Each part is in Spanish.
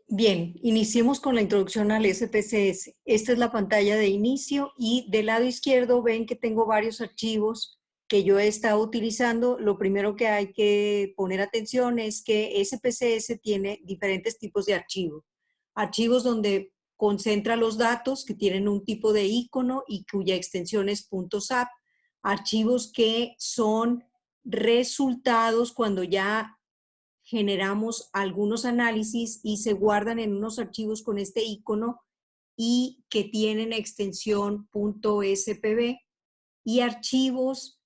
Bien, iniciemos con la introducción al SPSS. Esta es la pantalla de inicio y del lado izquierdo ven que tengo varios archivos que yo he estado utilizando. Lo primero que hay que poner atención es que SPSS tiene diferentes tipos de archivos. Archivos donde concentra los datos que tienen un tipo de icono y cuya extensión es .zap. Archivos que son resultados cuando ya generamos algunos análisis y se guardan en unos archivos con este icono y que tienen extensión .spb, y archivos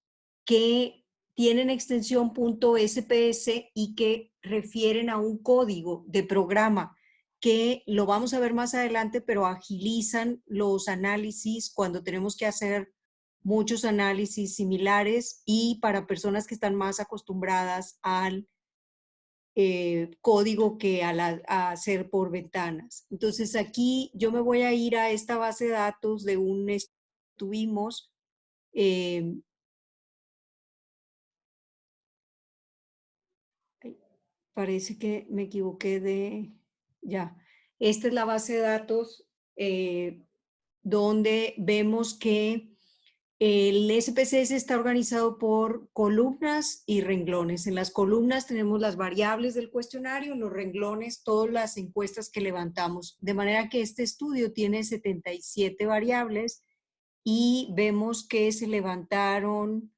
que tienen extensión .sps y que refieren a un código de programa que lo vamos a ver más adelante, pero agilizan los análisis cuando tenemos que hacer muchos análisis similares y para personas que están más acostumbradas al código que a hacer por ventanas. Entonces aquí yo me voy a ir a esta base de datos de un tuvimos parece que me equivoqué de ya. Esta es la base de datos donde vemos que el SPSS está organizado por columnas y renglones. En las columnas tenemos las variables del cuestionario, en los renglones todas las encuestas que levantamos. De manera que este estudio tiene 77 variables y vemos que se levantaron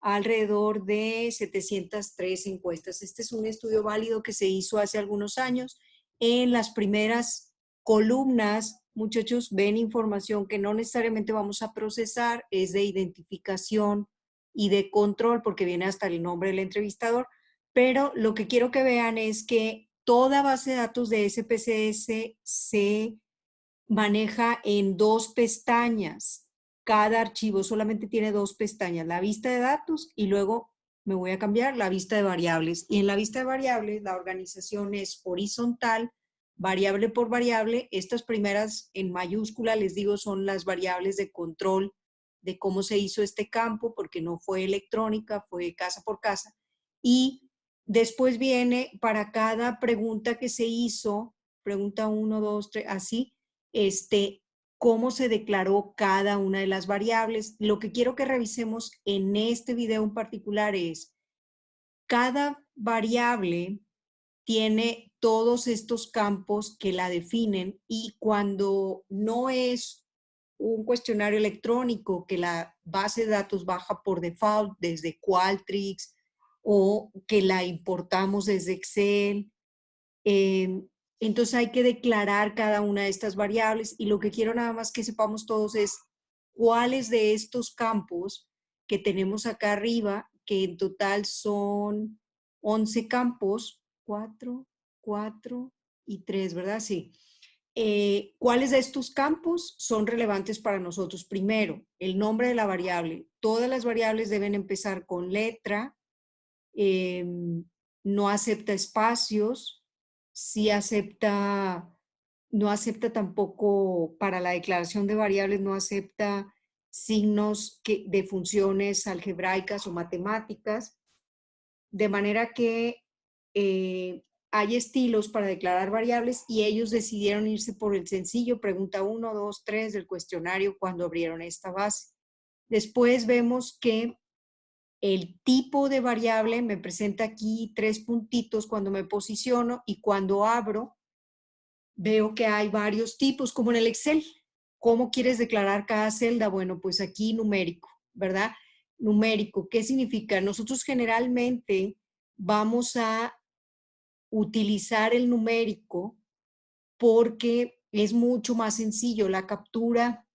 alrededor de 703 encuestas. Este es un estudio válido que se hizo hace algunos años. En las primeras columnas, muchachos, ven información que no necesariamente vamos a procesar, es de identificación y de control, porque viene hasta el nombre del entrevistador, pero lo que quiero que vean es que toda base de datos de SPSS se maneja en dos pestañas. Cada archivo solamente tiene dos pestañas, la vista de datos y luego me voy a cambiar la vista de variables. Y en la vista de variables la organización es horizontal, variable por variable. Estas primeras en mayúscula, les digo, son las variables de control de cómo se hizo este campo, porque no fue electrónica, fue casa por casa. Y después viene para cada pregunta que se hizo, pregunta 1, 2, 3, así, cómo se declaró cada una de las variables. Lo que quiero que revisemos en este video en particular es, cada variable tiene todos estos campos que la definen y cuando no es un cuestionario electrónico que la base de datos baja por default desde Qualtrics o que la importamos desde Excel, entonces hay que declarar cada una de estas variables y lo que quiero nada más que sepamos todos es cuáles de estos campos que tenemos acá arriba, que en total son 11 campos, 4, 4 y 3, ¿verdad? Sí. ¿Cuáles de estos campos son relevantes para nosotros? Primero, el nombre de la variable. Todas las variables deben empezar con letra, no acepta espacios, sí acepta, no acepta tampoco para la declaración de variables, no acepta signos de funciones algebraicas o matemáticas, de manera que hay estilos para declarar variables y ellos decidieron irse por el sencillo, pregunta 1, 2, 3 del cuestionario cuando abrieron esta base. Después vemos que el tipo de variable me presenta aquí 3 puntitos cuando me posiciono y cuando abro veo que hay varios tipos, como en el Excel. ¿Cómo quieres declarar cada celda? Bueno, pues aquí numérico, ¿verdad? Numérico, ¿qué significa? Nosotros generalmente vamos a utilizar el numérico porque es mucho más sencillo. La captura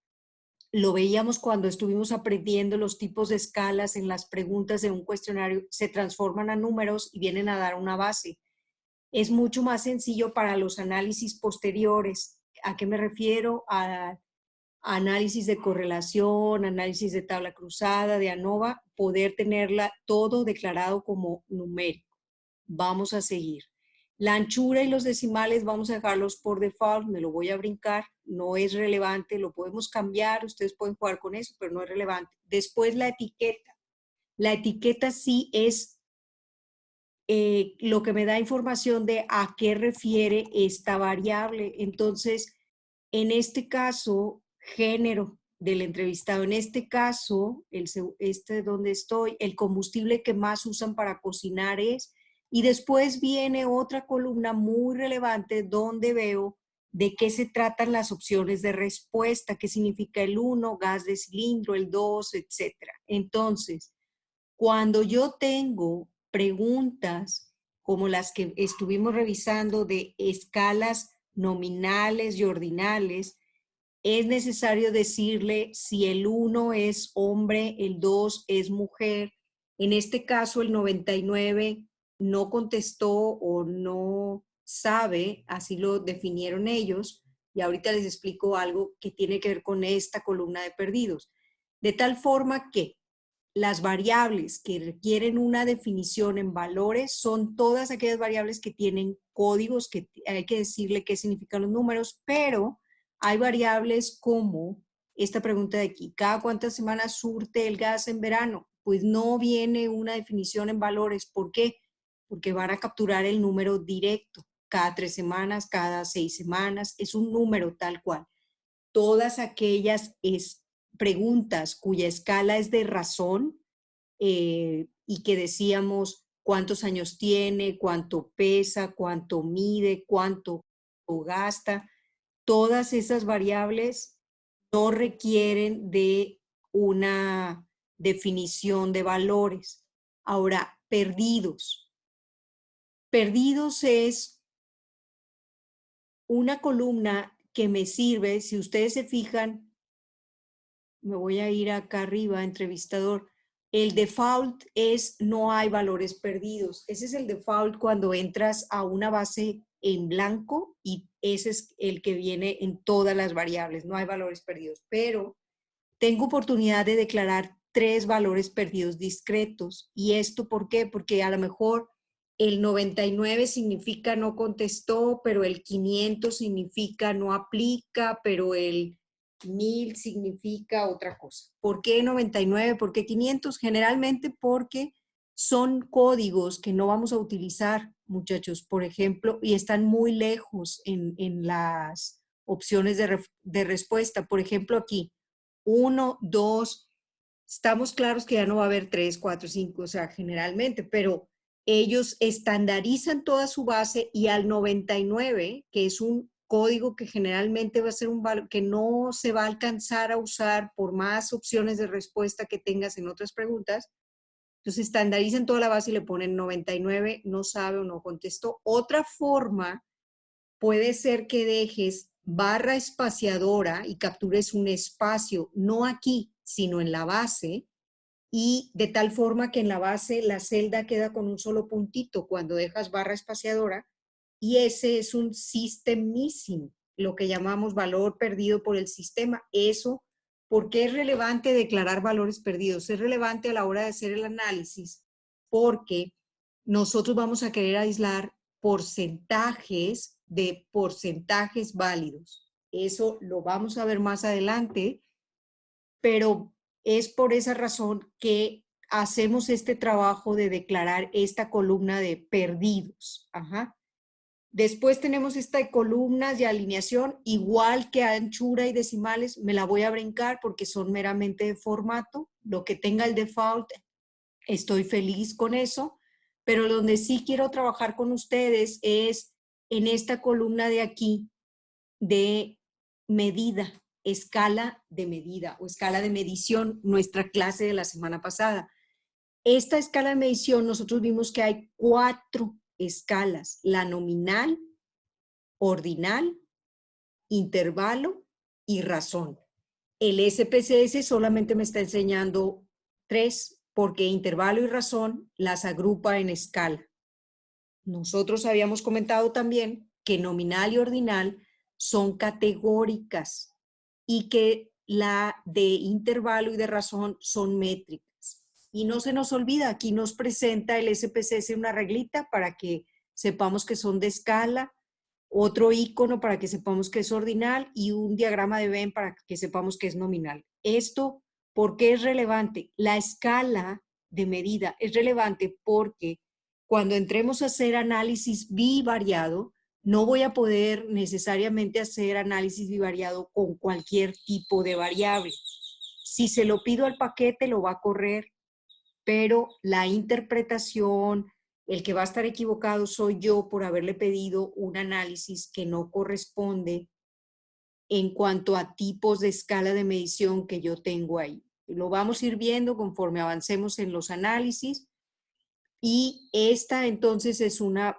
lo veíamos cuando estuvimos aprendiendo los tipos de escalas en las preguntas de un cuestionario, se transforman a números y vienen a dar una base. Es mucho más sencillo para los análisis posteriores. ¿A qué me refiero? A análisis de correlación, análisis de tabla cruzada, de ANOVA, poder tenerla todo declarado como numérico. Vamos a seguir. La anchura y los decimales vamos a dejarlos por default, me lo voy a brincar, no es relevante, lo podemos cambiar, ustedes pueden jugar con eso, pero no es relevante. Después la etiqueta. La etiqueta sí es lo que me da información de a qué refiere esta variable. Entonces, en este caso, género del entrevistado. En este caso, donde estoy, el combustible que más usan para cocinar es, y después viene otra columna muy relevante donde veo de qué se tratan las opciones de respuesta, qué significa el 1, gas de cilindro, el 2, etcétera. Entonces, cuando yo tengo preguntas como las que estuvimos revisando de escalas nominales y ordinales, es necesario decirle si el 1 es hombre, el 2 es mujer. En este caso, el 99 no contestó o no sabe, así lo definieron ellos, y ahorita les explico algo que tiene que ver con esta columna de perdidos. De tal forma que las variables que requieren una definición en valores son todas aquellas variables que tienen códigos, que hay que decirle qué significan los números, pero hay variables como esta pregunta de aquí: ¿cada cuántas semanas surte el gas en verano? Pues no viene una definición en valores. ¿Por qué? Porque van a capturar el número directo. Cada 3 semanas, cada 6 semanas, es un número tal cual. Todas aquellas preguntas cuya escala es de razón, y que decíamos cuántos años tiene, cuánto pesa, cuánto mide, cuánto gasta, todas esas variables no requieren de una definición de valores. Ahora, perdidos. Perdidos es una columna que me sirve, si ustedes se fijan, me voy a ir acá arriba, entrevistador. El default es no hay valores perdidos. Ese es el default cuando entras a una base en blanco y ese es el que viene en todas las variables. No hay valores perdidos, pero tengo oportunidad de declarar 3 valores perdidos discretos. ¿Y esto por qué? Porque a lo mejor el 99 significa no contestó, pero el 500 significa no aplica, pero el 1000 significa otra cosa. ¿Por qué 99? ¿Por qué 500? Generalmente porque son códigos que no vamos a utilizar, muchachos, por ejemplo, y están muy lejos en las opciones de respuesta. Por ejemplo, aquí, 1, 2, estamos claros que ya no va a haber 3, 4, 5, o sea, generalmente, pero ellos estandarizan toda su base y al 99, que es un código que generalmente va a ser un valor que no se va a alcanzar a usar por más opciones de respuesta que tengas en otras preguntas, entonces estandarizan toda la base y le ponen 99, no sabe o no contestó. Otra forma puede ser que dejes barra espaciadora y captures un espacio, no aquí, sino en la base, y de tal forma que en la base la celda queda con un solo puntito cuando dejas barra espaciadora, y ese es un system missing, lo que llamamos valor perdido por el sistema. Eso, ¿por qué es relevante declarar valores perdidos? Es relevante a la hora de hacer el análisis porque nosotros vamos a querer aislar porcentajes de porcentajes válidos. Eso lo vamos a ver más adelante, pero es por esa razón que hacemos este trabajo de declarar esta columna de perdidos. Ajá. Después tenemos esta de columnas de alineación, igual que anchura y decimales, me la voy a brincar porque son meramente de formato. Lo que tenga el default, estoy feliz con eso, pero donde sí quiero trabajar con ustedes es en esta columna de aquí de medida, escala de medida o escala de medición, nuestra clase de la semana pasada. Esta escala de medición, nosotros vimos que hay 4 escalas: la nominal, ordinal, intervalo y razón. El SPSS solamente me está enseñando 3 porque intervalo y razón las agrupa en escala. Nosotros habíamos comentado también que nominal y ordinal son categóricas y que la de intervalo y de razón son métricas. Y no se nos olvida, aquí nos presenta el SPSS una reglita para que sepamos que son de escala, otro icono para que sepamos que es ordinal y un diagrama de Venn para que sepamos que es nominal. Esto, ¿por qué es relevante? La escala de medida es relevante porque cuando entremos a hacer análisis bivariado, no voy a poder necesariamente hacer análisis bivariado con cualquier tipo de variable. Si se lo pido al paquete, lo va a correr, pero la interpretación, el que va a estar equivocado soy yo por haberle pedido un análisis que no corresponde en cuanto a tipos de escala de medición que yo tengo ahí. Lo vamos a ir viendo conforme avancemos en los análisis. Y esta entonces es una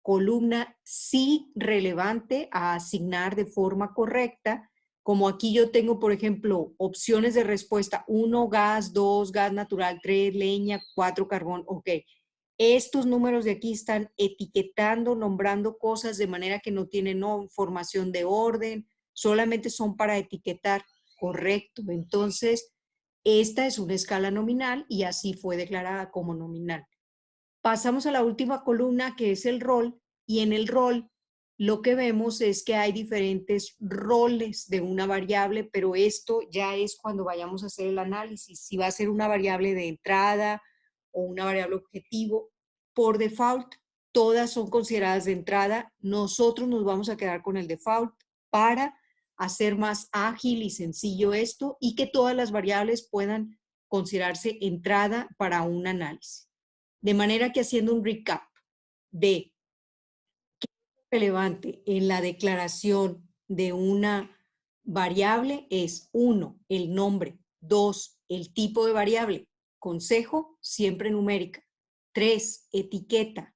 columna sí relevante a asignar de forma correcta, como aquí yo tengo, por ejemplo, opciones de respuesta: 1, gas; 2, gas natural; 3, leña; 4, carbón. Ok, estos números de aquí están etiquetando, nombrando cosas de manera que no tienen formación de orden, solamente son para etiquetar. Correcto, entonces esta es una escala nominal y así fue declarada como nominal. Pasamos a la última columna, que es el rol, y en el rol lo que vemos es que hay diferentes roles de una variable, pero esto ya es cuando vayamos a hacer el análisis, si va a ser una variable de entrada o una variable objetivo. Por default, todas son consideradas de entrada. Nosotros nos vamos a quedar con el default para hacer más ágil y sencillo esto y que todas las variables puedan considerarse entrada para un análisis. De manera que, haciendo un recap de qué es relevante en la declaración de una variable es: 1, el nombre; 2, el tipo de variable; consejo, siempre numérica; 3, etiqueta,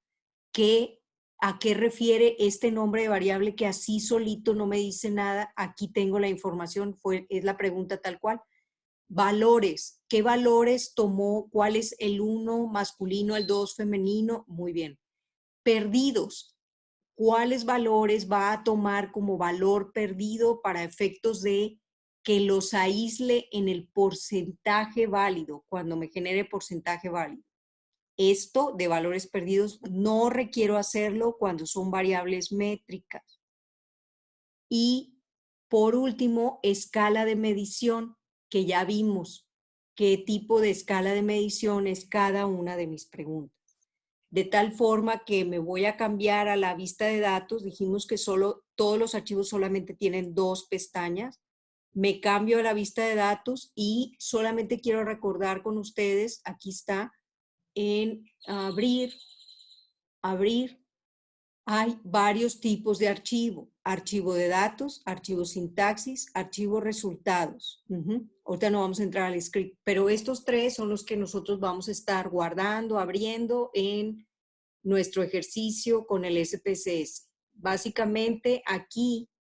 a qué refiere este nombre de variable que así solito no me dice nada. Aquí tengo la información, es la pregunta tal cual. Valores, ¿qué valores tomó? ¿Cuál es el 1 masculino, el 2 femenino? Muy bien. Perdidos, ¿cuáles valores va a tomar como valor perdido para efectos de que los aísle en el porcentaje válido, cuando me genere porcentaje válido? Esto de valores perdidos no requiero hacerlo cuando son variables métricas. Y por último, escala de medición, que ya vimos qué tipo de escala de medición es cada una de mis preguntas. De tal forma que me voy a cambiar a la vista de datos. Dijimos que todos los archivos solamente tienen 2 pestañas. Me cambio a la vista de datos y solamente quiero recordar con ustedes, aquí está, en abrir, hay varios tipos de archivo: archivo de datos, archivo sintaxis, archivo resultados. Ahorita no vamos a entrar al script, pero estos 3 son los que nosotros vamos a estar guardando, abriendo en nuestro ejercicio con el SPSS. Básicamente aquí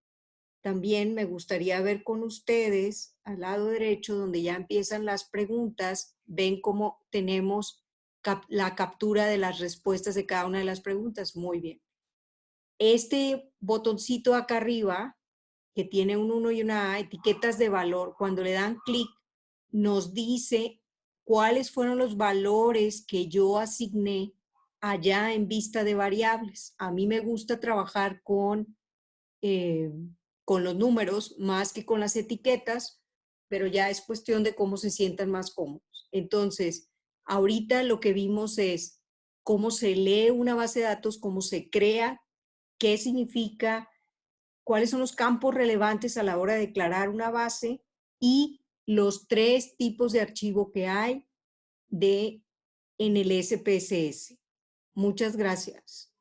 también me gustaría ver con ustedes, al lado derecho, donde ya empiezan las preguntas, ven cómo tenemos la captura de las respuestas de cada una de las preguntas. Muy bien. Este botoncito acá arriba, que tiene un 1 y una A, etiquetas de valor, cuando le dan clic, nos dice cuáles fueron los valores que yo asigné allá en vista de variables. A mí me gusta trabajar con los números más que con las etiquetas, pero ya es cuestión de cómo se sientan más cómodos. Entonces, ahorita lo que vimos es cómo se lee una base de datos, cómo se crea, qué significa, cuáles son los campos relevantes a la hora de declarar una base y los 3 tipos de archivo que hay en el SPSS. Muchas gracias.